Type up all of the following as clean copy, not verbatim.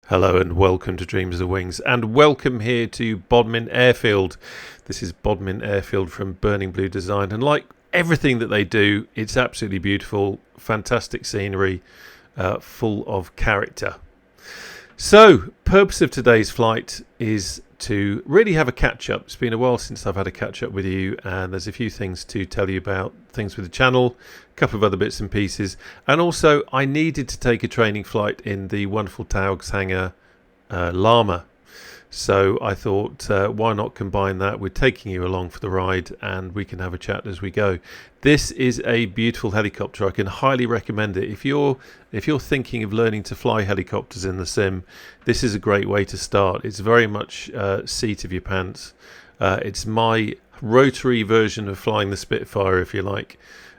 Hello and welcome to Dreams of Wings, and welcome here to Bodmin Airfield. This is Bodmin Airfield from Burning Blue Design, and like everything that they do, it's absolutely beautiful, fantastic scenery, full of character. So, purpose of today's flight is to really have a catch up. It's been a while since I've had a catch up with you, and there's a few things to tell you about, things with the channel, a couple of other bits and pieces, and also I needed to take a training flight in the wonderful Taog's Hangar Lama. So I thought, why not combine that with taking you along for the ride, and we can have a chat as we go. This is a beautiful helicopter. I can highly recommend it. If you're thinking of learning to fly helicopters in the sim, this is a great way to start. It's very much seat of your pants. It's my rotary version of flying the Spitfire, if you like.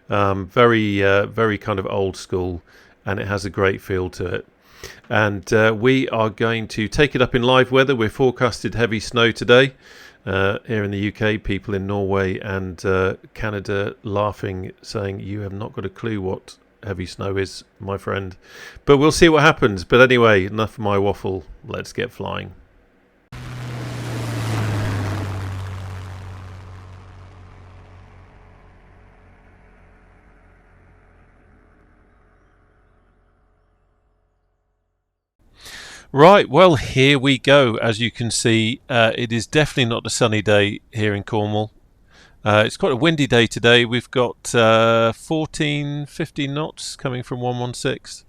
Very kind of old school, and it has a great feel to it. And we are going to take it up in live weather. We're forecasted heavy snow today here in the UK. People in Norway and Canada laughing, saying you have not got a clue what heavy snow is, my friend. But we'll see what happens. But anyway, enough of my waffle. Let's get flying. Right, well, here we go. As you can see, it is definitely not a sunny day here in Cornwall. It's quite a windy day today. We've got 14, 15 knots coming from 116.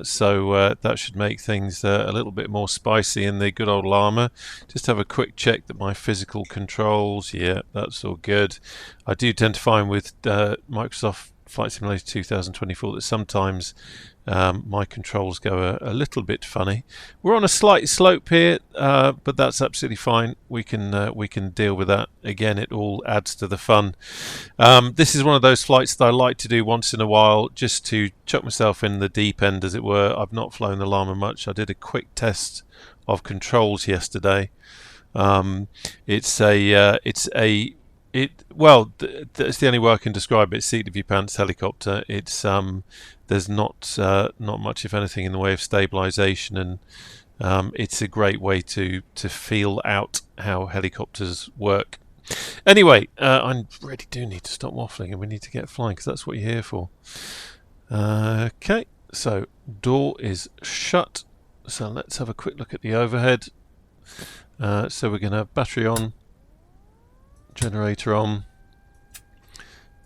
So that should make things a little bit more spicy in the good old Lama. Just have a quick check that my physical controls, yeah, that's all good. I do tend to find with Microsoft Flight Simulator 2024 that sometimes my controls go a little bit funny. We're on a slight slope here, but that's absolutely fine. We can deal with that. Again, it all adds to the fun. This is one of those flights that I like to do once in a while, just to chuck myself in the deep end, as it were. I've not flown the Lama much. I did a quick test of controls yesterday. It's the only way I can describe it. Seat of your pants helicopter. It's there's not much, if anything, in the way of stabilisation, and it's a great way to feel out how helicopters work. Anyway, I really do need to stop waffling, and we need to get flying, because that's what you're here for. Okay, so door is shut. So let's have a quick look at the overhead. So we're going to have battery on, generator on,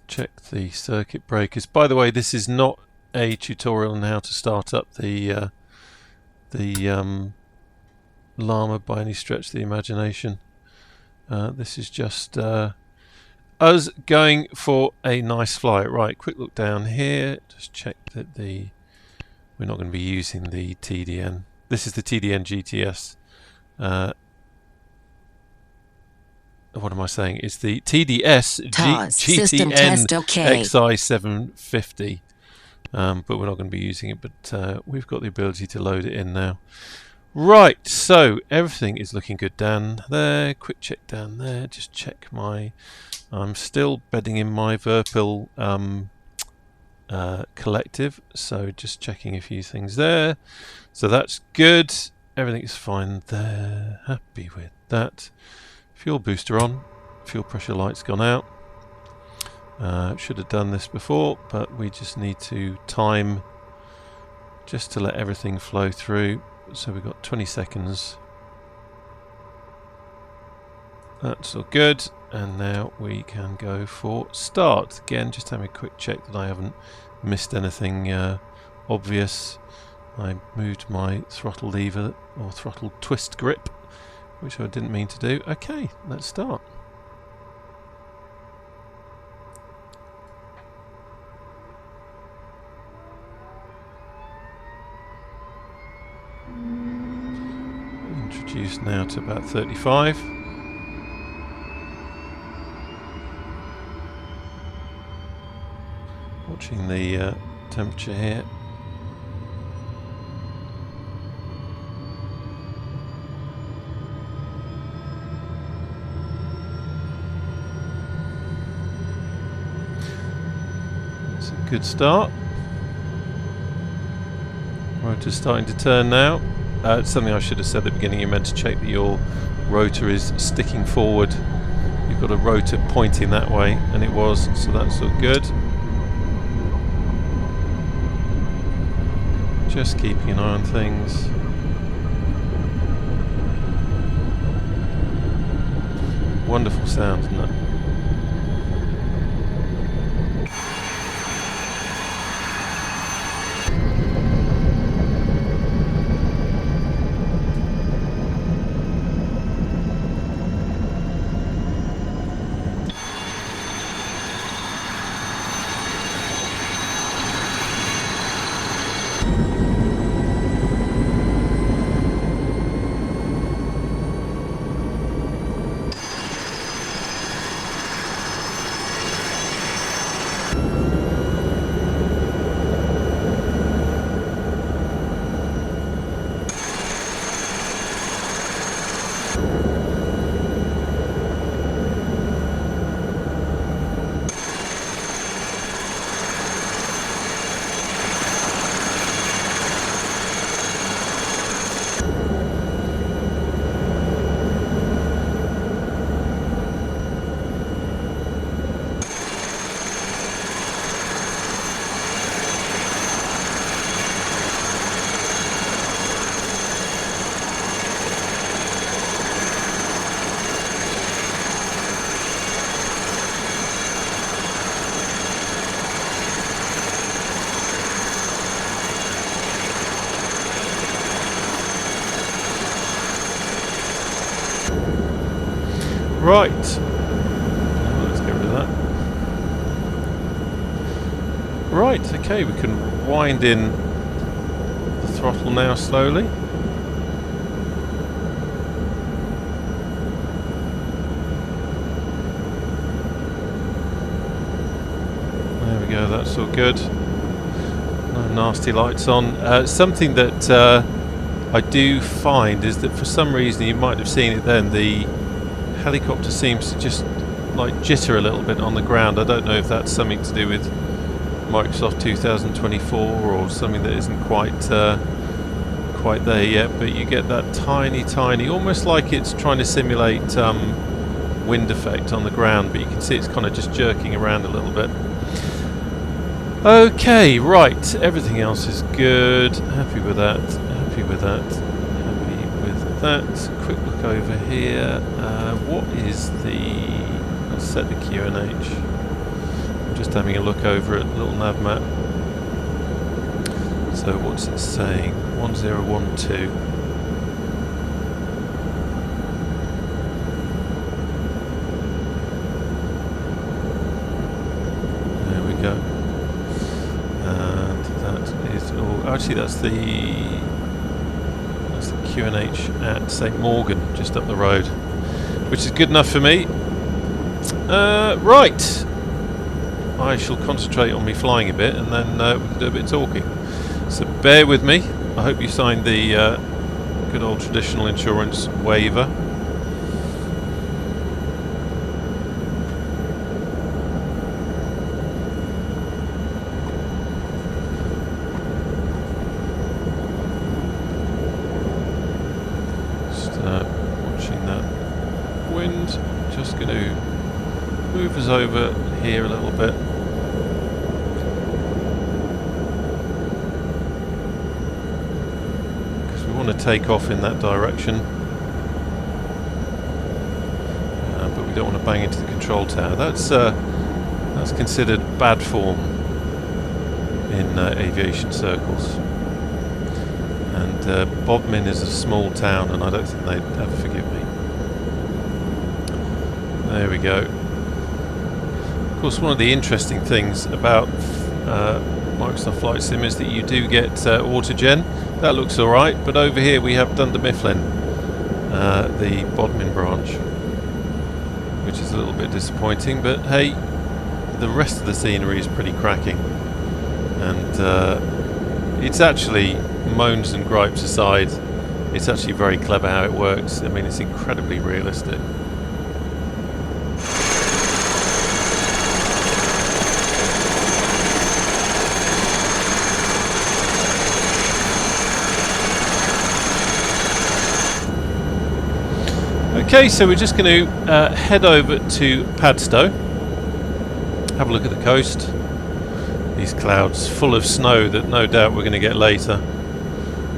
check the circuit breakers. By the way, this is not a tutorial on how to start up the Lama by any stretch of the imagination. This is just us going for a nice flight. Right, quick look down here, just check that we're not going to be using the TDN. This is the TDN GTS. What am I saying? It's the TDS GTN XI750. But we're not going to be using it, but we've got the ability to load it in now. Right, so everything is looking good down there. Quick check down there. Just check I'm still bedding in my Verpil collective, so just checking a few things there. So that's good. Everything is fine there. Happy with that. Fuel booster on. Fuel pressure light's gone out. Should have done this before, but we just need to time just to let everything flow through. So we've got 20 seconds. That's all good, and now we can go for start. Again, just having a quick check that I haven't missed anything obvious. I moved my throttle lever or throttle twist grip, which I didn't mean to do. Okay, let's start. Introduced now to about 35. Watching the temperature here. It's a good start. Rotor's starting to turn now. Something I should have said at the beginning, you're meant to check that your rotor is sticking forward. You've got a rotor pointing that way, and it was, so that's all good. Just keeping an eye on things. Wonderful sound, isn't it? Right, let's get rid of that. Right, okay, we can wind in the throttle now slowly. There we go, that's all good. No nasty lights on. Something that I do find is that for some reason, you might have seen it then, the helicopter seems to just like jitter a little bit on the ground. I don't know if that's something to do with Microsoft 2024 or something that isn't quite there yet, but you get that tiny, almost like it's trying to simulate wind effect on the ground, but you can see it's kind of just jerking around a little bit. Okay, right, everything else is good. Happy with that, happy with that, happy with that. Quick look over here. What is the... Let's set the QNH. I'm just having a look over at the little nav map. So what's it saying? 1012. There we go. And that is all. Actually, that's the QNH at St Morgan, just up the road, which is good enough for me. Right, I shall concentrate on me flying a bit, and then we can do a bit of talking. So bear with me. I hope you signed the good old traditional insurance waiver. Watching that wind. Just going to move us over here a little bit. Because we want to take off in that direction. But we don't want to bang into the control tower. That's considered bad form in aviation circles. And Bodmin is a small town, and I don't think they'd ever forgive me. There we go. Of course, one of the interesting things about Microsoft Flight Sim is that you do get autogen. That looks alright, but over here we have Dunder Mifflin, the Bodmin branch, which is a little bit disappointing, but hey, the rest of the scenery is pretty cracking. And it's actually, moans and gripes aside, it's actually very clever how it works. I mean, it's incredibly realistic. Okay, so we're just going to head over to Padstow, have a look at the coast. These clouds full of snow that no doubt we're going to get later.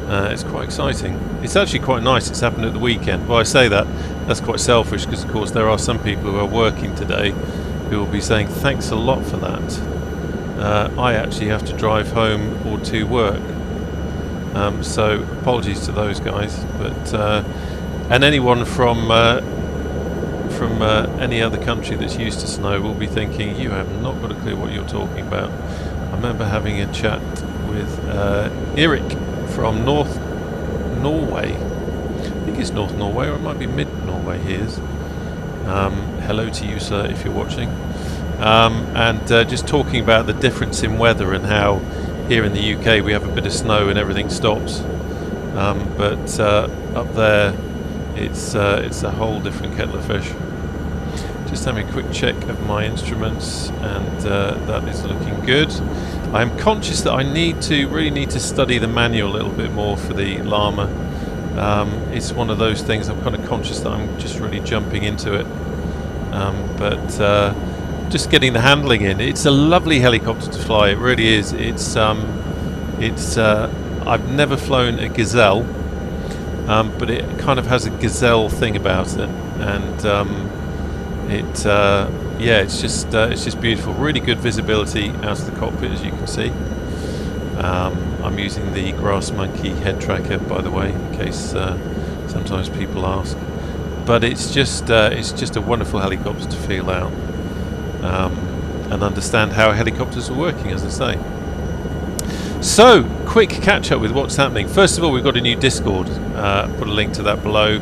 It's quite exciting. It's actually quite nice it's happened at the weekend. Well, I say that's quite selfish, because of course there are some people who are working today who will be saying thanks a lot for that. I actually have to drive home or to work, so apologies to those guys, but and anyone from any other country that's used to snow will be thinking you have not got a clue what you're talking about. I remember having a chat with Erik from North Norway. I think it's North Norway, or it might be Mid Norway. He is. Hello to you, sir, if you're watching. And just talking about the difference in weather and how here in the UK we have a bit of snow and everything stops, but up there it's a whole different kettle of fish. Just having a quick check of my instruments, and that is looking good. I am conscious that I really need to study the manual a little bit more for the Lama. It's one of those things I'm kind of conscious that I'm just really jumping into it, but just getting the handling in. It's a lovely helicopter to fly, it really is. I've never flown a Gazelle, but it kind of has a Gazelle thing about it, and it's just beautiful. Really good visibility out of the cockpit, as you can see. I'm using the Grass Monkey head tracker, by the way, in case sometimes people ask. But it's just a wonderful helicopter to feel out and understand how helicopters are working, as I say. So, quick catch up with what's happening. First of all, we've got a new Discord. Put a link to that below.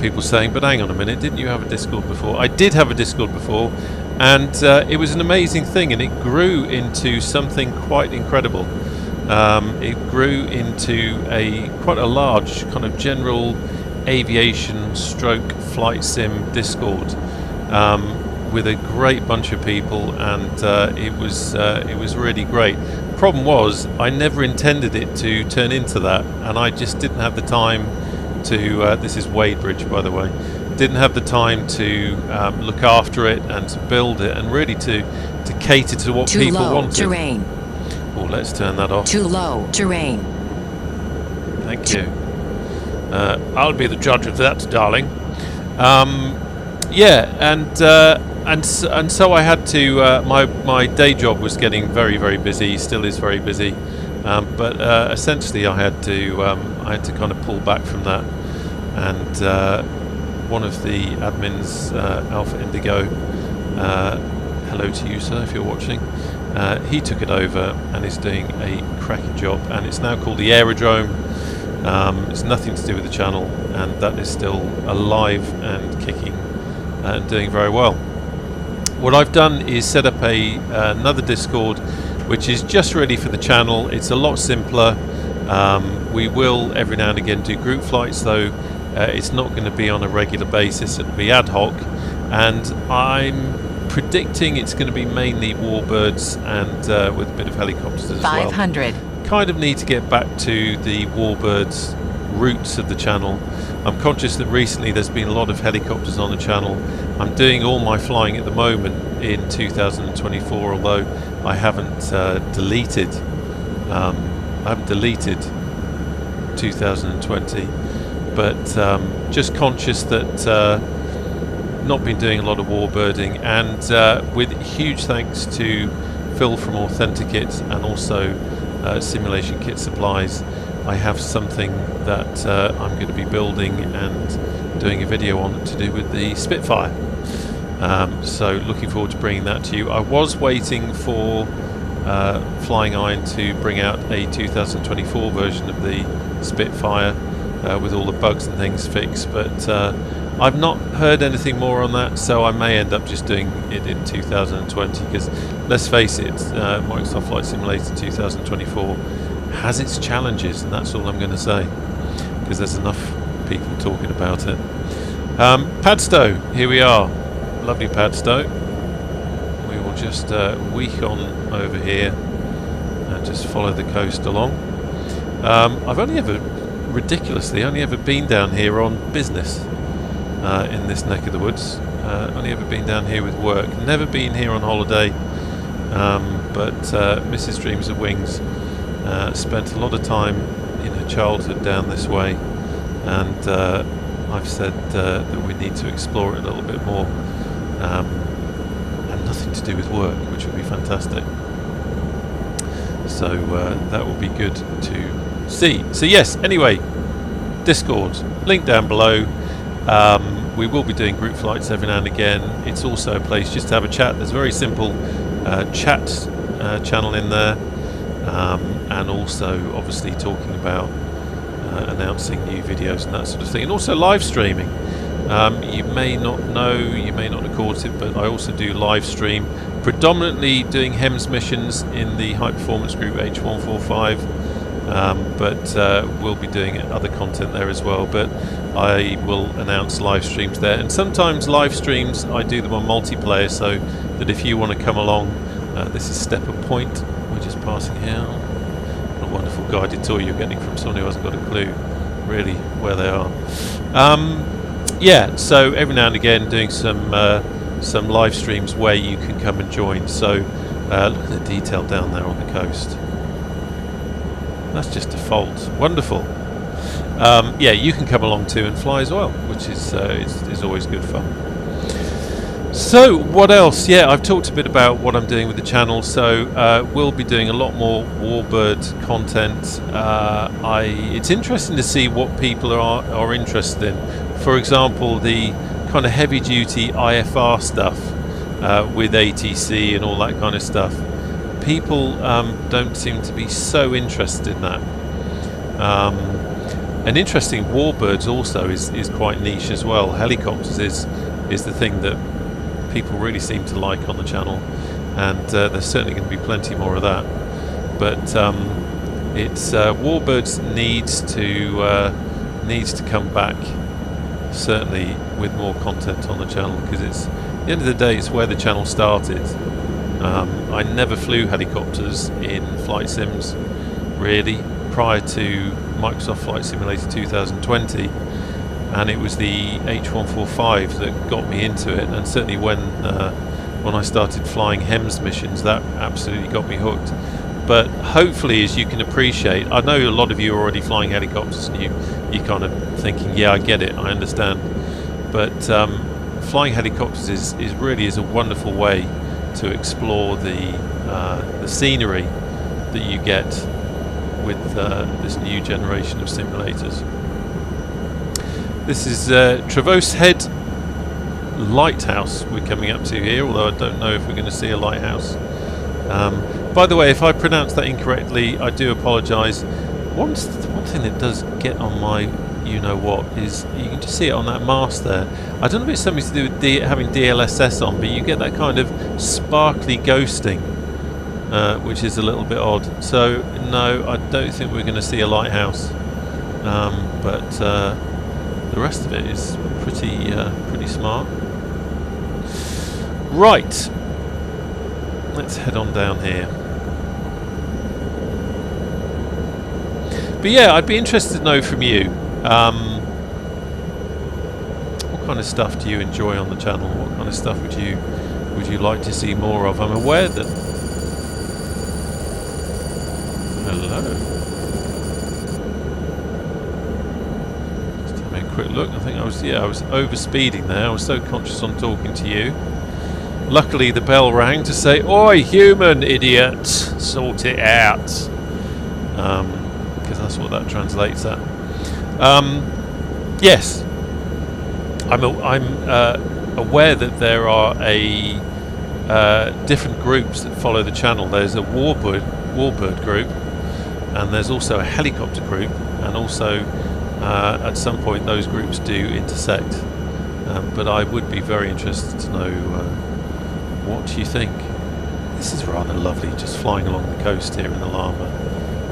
People saying, but hang on a minute, didn't you have a Discord before? I did have a Discord before, and it was an amazing thing, and it grew into something quite incredible. It grew into quite a large kind of general aviation stroke flight sim Discord, with a great bunch of people, and it was really great. Problem was, I never intended it to turn into that, and I just didn't have the time to this is Wadebridge, by the way. Didn't have the time to look after it and to build it, and really to cater to what people wanted. Too low terrain. Oh, let's turn that off. Too low terrain. Thank you. I'll be the judge of that, darling. And so I had to. My day job was getting very, very busy. Still is very busy. But essentially, I had to kind of pull back from that, and one of the admins, Alpha Indigo, hello to you, sir, if you're watching. He took it over and is doing a cracking job, and it's now called the Aerodrome. It's nothing to do with the channel, and that is still alive and kicking and doing very well. What I've done is set up another Discord, which is just ready for the channel. It's a lot simpler. We will every now and again do group flights, though it's not going to be on a regular basis. It'll be ad hoc, and I'm predicting it's going to be mainly warbirds and with a bit of helicopters as 500. well. Kind of need to get back to the warbirds roots of the channel. I'm conscious that recently there's been a lot of helicopters on the channel. I'm doing all my flying at the moment in 2024, although I haven't deleted 2020, but just conscious that not been doing a lot of warbirding, and with huge thanks to Phil from Authenticate and also Simulation Kit Supplies, I have something that I'm going to be building and doing a video on to do with the Spitfire. So looking forward to bringing that to you. I was waiting for Flying Iron to bring out a 2024 version of the Spitfire with all the bugs and things fixed, but I've not heard anything more on that, so I may end up just doing it in 2020, because let's face it, Microsoft Flight Simulator 2024 has its challenges, and that's all I'm going to say, because there's enough people talking about it. Padstow, here we are. Lovely Padstow. We will just week on over here and just follow the coast along. I've only ever been down here on business. in this neck of the woods. Only ever been down here with work. Never been here on holiday. But Mrs. Dreams of Wings spent a lot of time in her childhood down this way, and I've said that we need to explore it a little bit more, and nothing to do with work, which would be fantastic. So that will be good to see. So yes, anyway, Discord, link down below. We will be doing group flights every now and again. It's also a place just to have a chat. There's a very simple chat channel in there, and also obviously talking about announcing new videos and that sort of thing, and also live streaming. You may not know, you may not have caught it, but I also do live stream, predominantly doing HEMS missions in the high performance group H145, but we'll be doing other content there as well. But I will announce live streams there, and sometimes live streams I do them on multiplayer, so that if you want to come along, this is Stepper Point, we're just passing here. What a wonderful guided tour you're getting from someone who hasn't got a clue really where they are. Yeah, so every now and again doing some live streams where you can come and join. So look at the detail down there on the coast. That's just default. Wonderful. Yeah, you can come along too and fly as well, which is always good fun. So what else? Yeah, I've talked a bit about what I'm doing with the channel. So we'll be doing a lot more Warbird content. It's interesting to see what people are interested in. For example, the kind of heavy duty IFR stuff with ATC and all that kind of stuff. People don't seem to be so interested in that. And interesting, Warbirds also is quite niche as well. Helicopters is the thing that people really seem to like on the channel, and there's certainly going to be plenty more of that. But it's Warbirds needs to come back, certainly, with more content on the channel, because it's at the end of the day, it's where the channel started. I never flew helicopters in flight sims really prior to Microsoft Flight Simulator 2020, and it was the H145 that got me into it, and certainly when I started flying HEMS missions, that absolutely got me hooked. But hopefully, as you can appreciate, I know a lot of you are already flying helicopters and you kind of thinking, yeah, I get it, I understand. But flying helicopters is really a wonderful way to explore the scenery that you get with this new generation of simulators. This is Trevose Head Lighthouse we're coming up to here, although I don't know if we're going to see a lighthouse. By the way, if I pronounce that incorrectly, I do apologise. One thing that does get on my you-know-what is you can just see it on that mast there. I don't know if it's something to do with having DLSS on, but you get that kind of sparkly ghosting, which is a little bit odd. So no, I don't think we're going to see a lighthouse, but the rest of it is pretty smart. Right, let's head on down here. But yeah, I'd be interested to know from you, what kind of stuff do you enjoy on the channel? What kind of stuff would you like to see more of? I'm aware that... Hello. Just having a quick look. I think I was over speeding there. I was so conscious on talking to you. Luckily the bell rang to say, "Oi, human idiot, sort it out." Because that's what that translates at. Yes, I'm aware that there are different groups that follow the channel. There's a Warbird group, and there's also a helicopter group, and also at some point those groups do intersect. But I would be very interested to know what you think. This is rather lovely, just flying along the coast here in the Lama.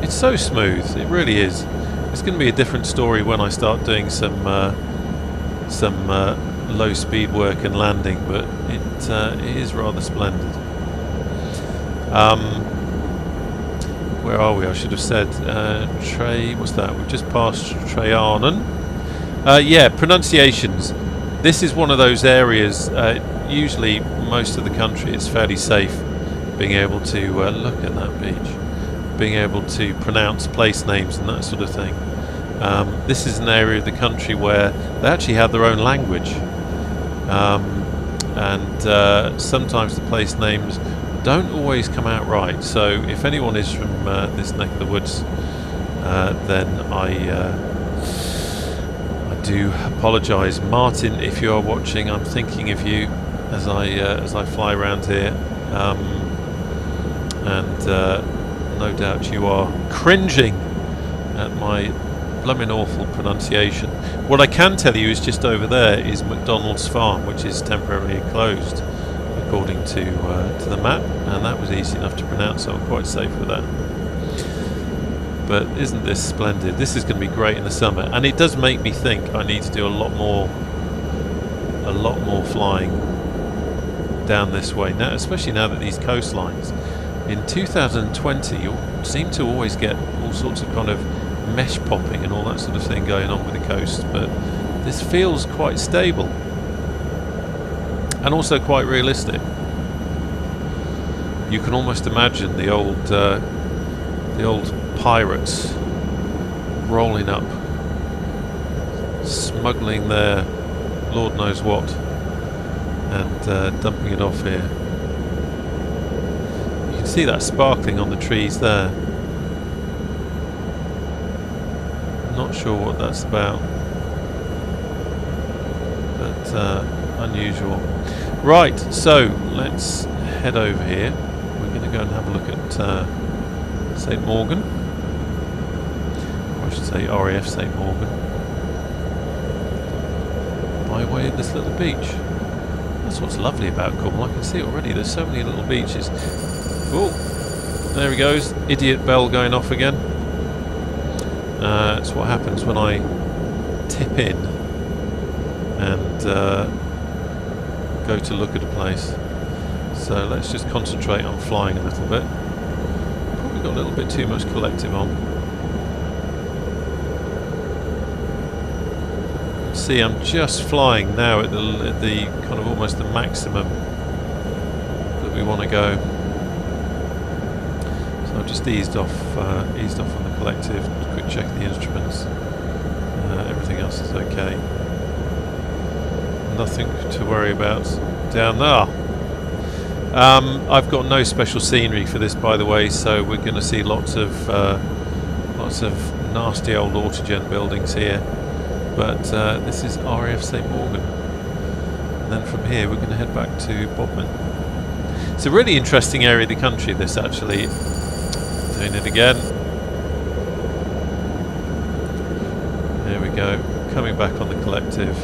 It's so smooth, it really is. It's going to be a different story when I start doing some low speed work and landing, but it is rather splendid. Where are we? I should have said Trey. What's that? We've just passed Treyanen. Yeah, pronunciations. This is one of those areas, usually most of the country it's fairly safe being able to look at that beach, being able to pronounce place names and that sort of thing. This is an area of the country where they actually have their own language, and sometimes the place names don't always come out right. So if anyone is from this neck of the woods, then I do apologise. Martin, if you are watching, I'm thinking of you as I fly around here, and no doubt you are cringing at my blooming awful pronunciation. What I can tell you is just over there is McDonald's Farm, which is temporarily closed according to the map, and that was easy enough to pronounce, so I'm quite safe with that. But isn't this splendid? This is going to be great in the summer, and it does make me think I need to do a lot more flying down this way now, especially now that these coastlines in 2020 you seem to always get all sorts of kind of mesh popping and all that sort of thing going on with the coast, but this feels quite stable and also quite realistic. You can almost imagine the old pirates rolling up, smuggling their Lord knows what, and dumping it off here. You can see that sparkling on the trees there. Not sure what that's about, but unusual. Right, so let's head over here. We're going to go and have a look at St. Morgan. Or I should say RAF St. Morgan. By way of this little beach. That's what's lovely about Cornwall. I can see it already. There's so many little beaches. Oh, there he goes. Idiot bell going off again. It's what happens when I tip in and go to look at a place. So let's just concentrate on flying a little bit. Probably got a little bit too much collective on. See, I'm just flying now at the kind of almost the maximum that we want to go. So I've just eased off on the collective. Quick check the instruments. Everything else is okay. Nothing to worry about down there. I've got no special scenery for this, by the way, so we're going to see lots of nasty old autogen buildings here. But this is RAF St. Morgan, and then from here we're going to head back to Bodmin. It's a really interesting area of the country, this, actually. Doing it again. There we go, coming back on the collective.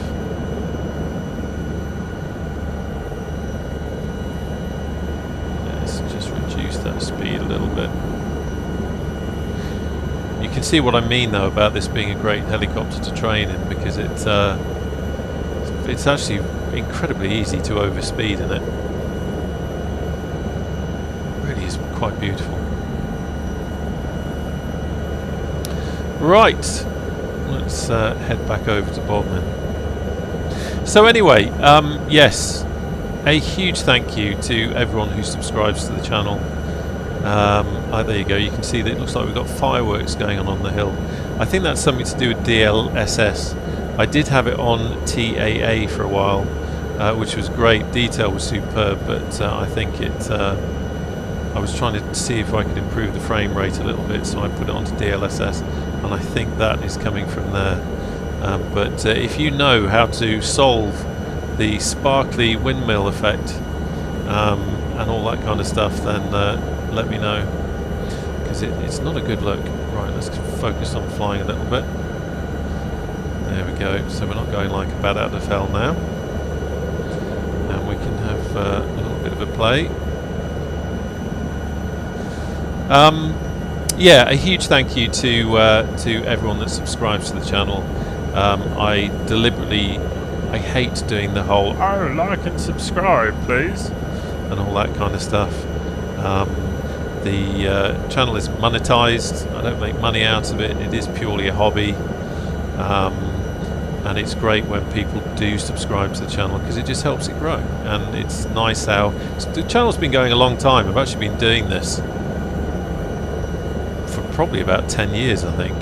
Let's just reduce that speed a little bit. You can see what I mean, though, about this being a great helicopter to train in, because it's actually incredibly easy to overspeed in it. It really is quite beautiful. Right, let's head back over to Bodmin. So anyway, yes, a huge thank you to everyone who subscribes to the channel. There you go, you can see that it looks like we've got fireworks going on the hill. I think that's something to do with DLSS. I did have it on TAA for a while, which was great. Detail was superb, but I think I was trying to see if I could improve the frame rate a little bit, so I put it onto DLSS, and I think that is coming from there. But if you know how to solve the sparkly windmill effect and all that kind of stuff, then let me know, because it's not a good look. Right, let's focus on flying a little bit. There we go, so we're not going like a bat out of hell now, and we can have a little bit of a play. Yeah, a huge thank you to everyone that subscribes to the channel. I hate doing the whole "oh, like and subscribe please" and all that kind of stuff. The channel is monetized. I don't make money out of it. It is purely a hobby. and it's great when people do subscribe to the channel because it just helps it grow. And it's nice how the channel's been going a long time. I've actually been doing this for probably about 10 years, I think.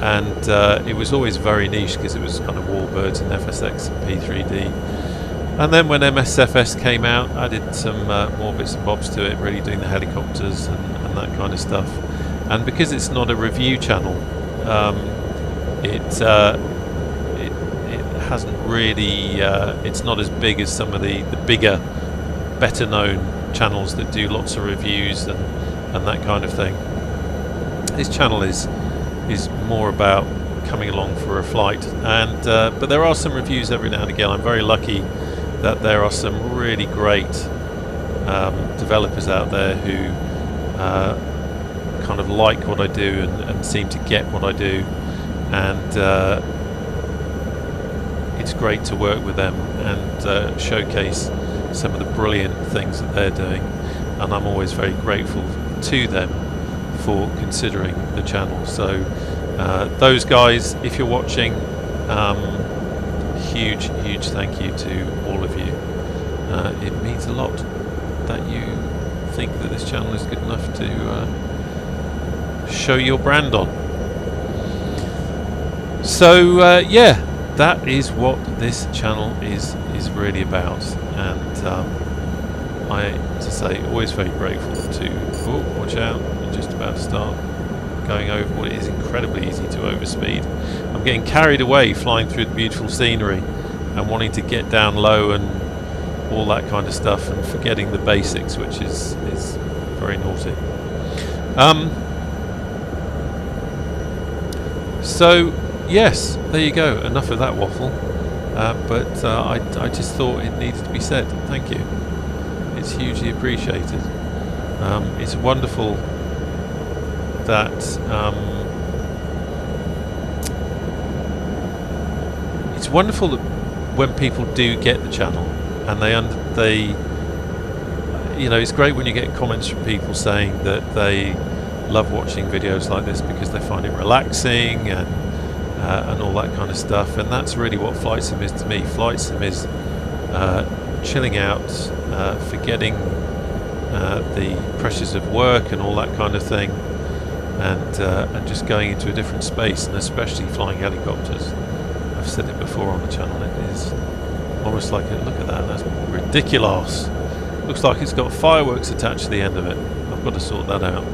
And it was always very niche because it was kind of Warbirds and FSX and P3D. And then when MSFS came out, I did some more bits and bobs to it, really doing the helicopters and that kind of stuff. And because it's not a review channel, it hasn't really, it's not as big as some of the bigger, better known channels that do lots of reviews and that kind of thing. This channel is more about coming along for a flight, and but there are some reviews every now and again. I'm very lucky that there are some really great developers out there who kind of like what I do and seem to get what I do, and it's great to work with them and showcase some of the brilliant things that they're doing, and I'm always very grateful to them for considering the channel. So those guys, if you're watching, huge thank you to all of you. It means a lot that you think that this channel is good enough to show your brand on. So yeah, that is what this channel is really about, and I, as I say, always very grateful to. Oh, watch out! I'm just about to start going over what is incredibly easy to overspeed. I'm getting carried away flying through the beautiful scenery and wanting to get down low and all that kind of stuff, and forgetting the basics, which is very naughty. So yes, there you go. Enough of that waffle. But I just thought it needed to be said. Thank you. It's hugely appreciated. It's wonderful that it's wonderful that when people do get the channel and they you know, it's great when you get comments from people saying that they love watching videos like this because they find it relaxing and all that kind of stuff, and that's really what Flight Sim is to me. Flight Sim is chilling out, forgetting the pressures of work and all that kind of thing, and just going into a different space, and especially flying helicopters. I've said it before on the channel, it is almost like look at that, that's ridiculous. Looks like it's got fireworks attached to the end of it. I've got to sort that out.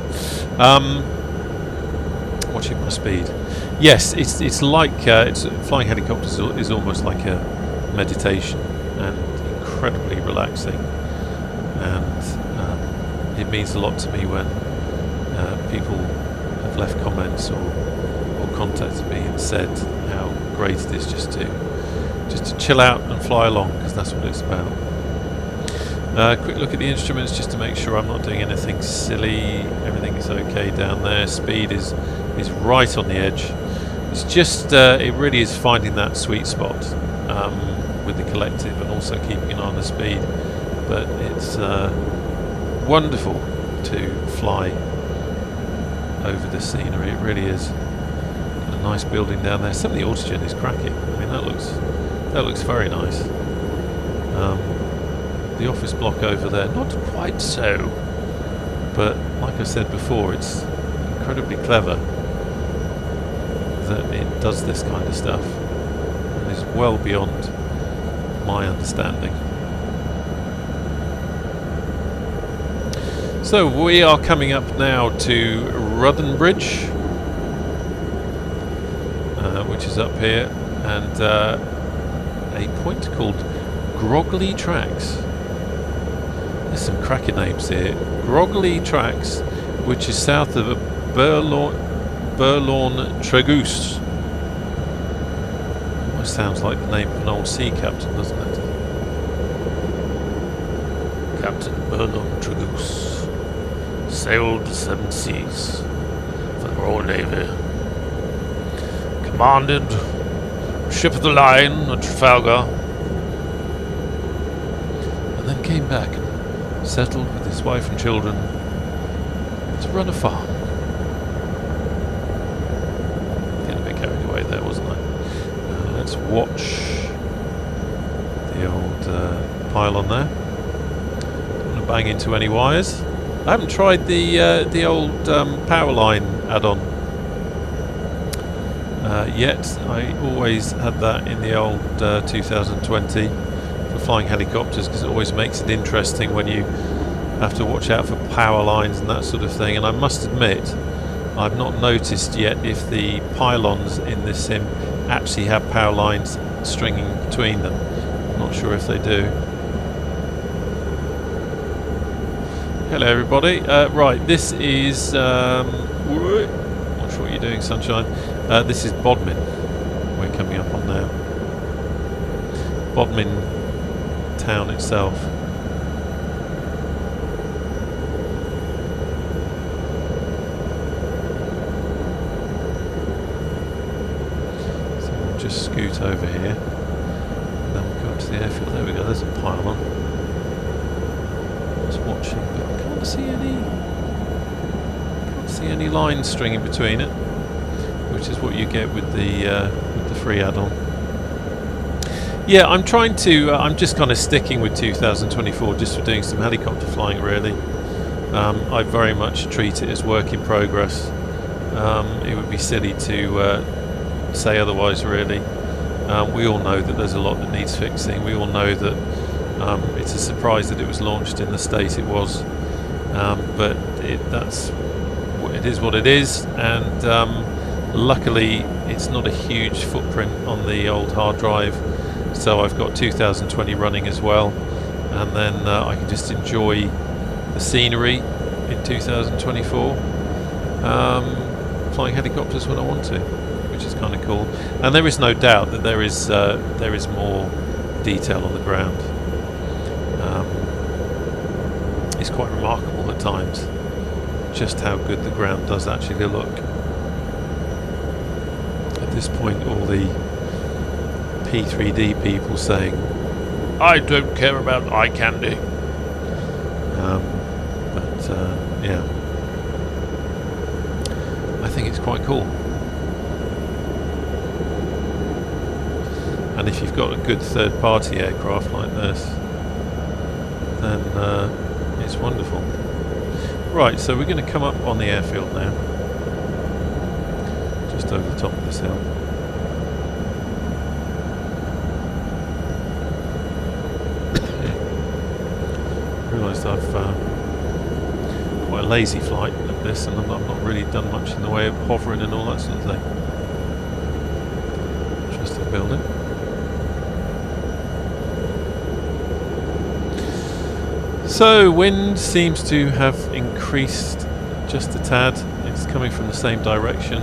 Watching my speed. Yes, it's like flying helicopters is almost like a meditation and incredibly relaxing, and it means a lot to me when people have left comments or contacted me and said how great it is just to chill out and fly along, because that's what it's about. Quick look at the instruments just to make sure I'm not doing anything silly. Everything is okay down there. Speed is right on the edge. It's just it really is finding that sweet spot with the collective and also keeping an eye on the speed. But it's wonderful to fly over the scenery. It really is. Got a nice building down there. Some of the autogen is cracking. I mean, that looks very nice. The office block over there, not quite so, but like I said before, it's incredibly clever that it does this kind of stuff, and is well beyond my understanding. So we are coming up now to Ruthen Bridge, which is up here, and a point called Groggly Tracks. There's some cracking names here. Groggly Tracks, which is south of Burlawn Tregoose. Almost sounds like the name of an old sea captain, doesn't it? Captain Burlawn Tregoose sailed the seven seas for the Royal Navy. Commanded ship of the line at Trafalgar, and then came back and settled with his wife and children to run a farm. watch the old pylon there. Don't want to bang into any wires. I haven't tried the old power line add-on yet. I always had that in the old 2020 for flying helicopters, because it always makes it interesting when you have to watch out for power lines and that sort of thing. And I must admit, I've not noticed yet if the pylons in this sim actually have power lines stringing between them. I'm not sure if they do. Hello everybody. Right, this is not sure what you're doing, sunshine. This is Bodmin we're coming up on now. Bodmin town itself. So we'll just scoot over here, and then we'll go up to the airfield. There we go, there's a pylon. I was watching, but I can't see any lines stringing between it, which is what you get with the free add-on. Yeah, I'm trying to. I'm just kind of sticking with 2024, just for doing some helicopter flying. Really, I very much treat it as work in progress. It would be silly to say otherwise. Really, we all know that there's a lot that needs fixing. We all know that it's a surprise that it was launched in the state it was, but it is what it is, and luckily it's not a huge footprint on the old hard drive, so I've got 2020 running as well, and then I can just enjoy the scenery in 2024, flying helicopters when I want to, which is kind of cool. And there is no doubt that there is more detail on the ground. It's quite remarkable at times just how good the ground does actually look. At this point, all the P3D people saying, I don't care about eye candy. Yeah, I think it's quite cool. And if you've got a good third-party aircraft like this, then it's wonderful. Right, so we're going to come up on the airfield now, just over the top of this hill. Realised I've quite a lazy flight of this, and I've not really done much in the way of hovering and all that sort of thing. Interesting building. So wind seems to have increased just a tad. It's coming from the same direction.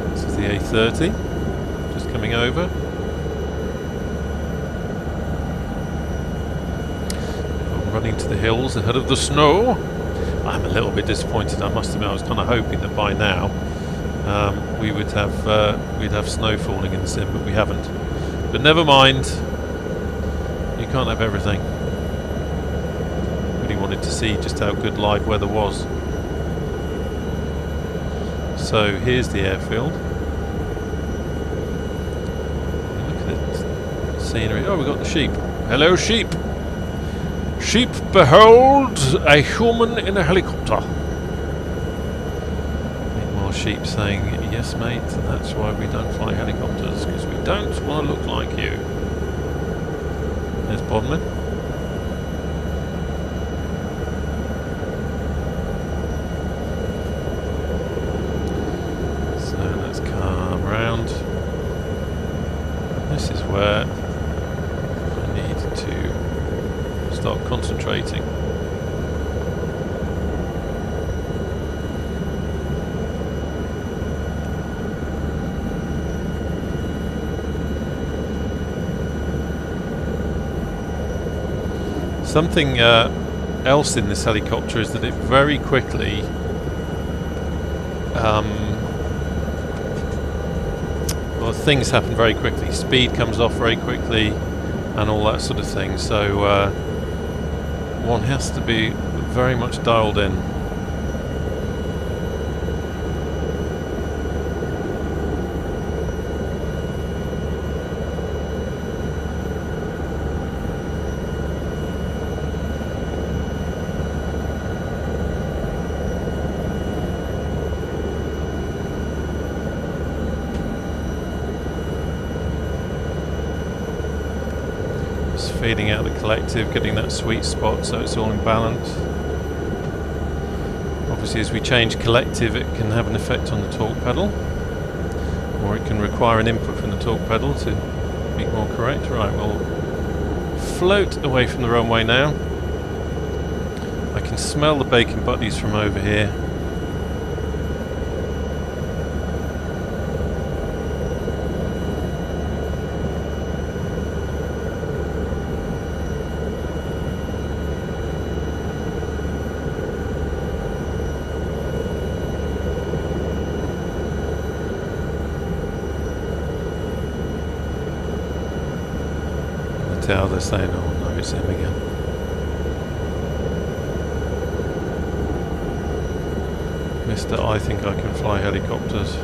This is the A30, just coming over. I'm running to the hills ahead of the snow. I'm a little bit disappointed, I must admit. I was kind of hoping that by now we'd have snow falling in the sim, but we haven't. But never mind. You can't have everything. Really wanted to see just how good live weather was. So here's the airfield. Look at the scenery. Oh, we've got the sheep. Hello, sheep. Sheep, behold a human in a helicopter. More sheep saying, yes mate, that's why we don't fly helicopters, because we don't want to look like you. There's Bodmin. So let's come round. This is where I need to start concentrating. Something else in this helicopter is that it very quickly well, things happen very quickly. Speed comes off very quickly and all that sort of thing, so one has to be very much dialed in. feeding out the collective, getting that sweet spot so it's all in balance. Obviously as we change collective it can have an effect on the torque pedal, or it can require an input from the torque pedal to be more correct. Right, we'll float away from the runway now. I can smell the bacon butties from over here. They're saying, oh no, it's him again. Mr. I think I can fly helicopters.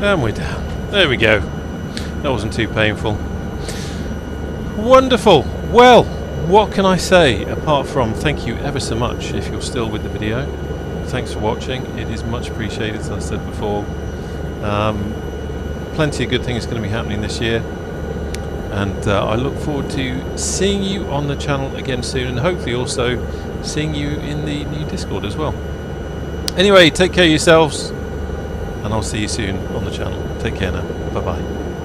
And we're down. There we go. That wasn't too painful. Wonderful. Well, what can I say apart from thank you ever so much if you're still with the video. Thanks for watching. It is much appreciated, as I said before. Plenty of good things going to be happening this year. And I look forward to seeing you on the channel again soon, and hopefully also seeing you in the new Discord as well. Anyway, take care of yourselves. And I'll see you soon on the channel. Take care now. Bye bye.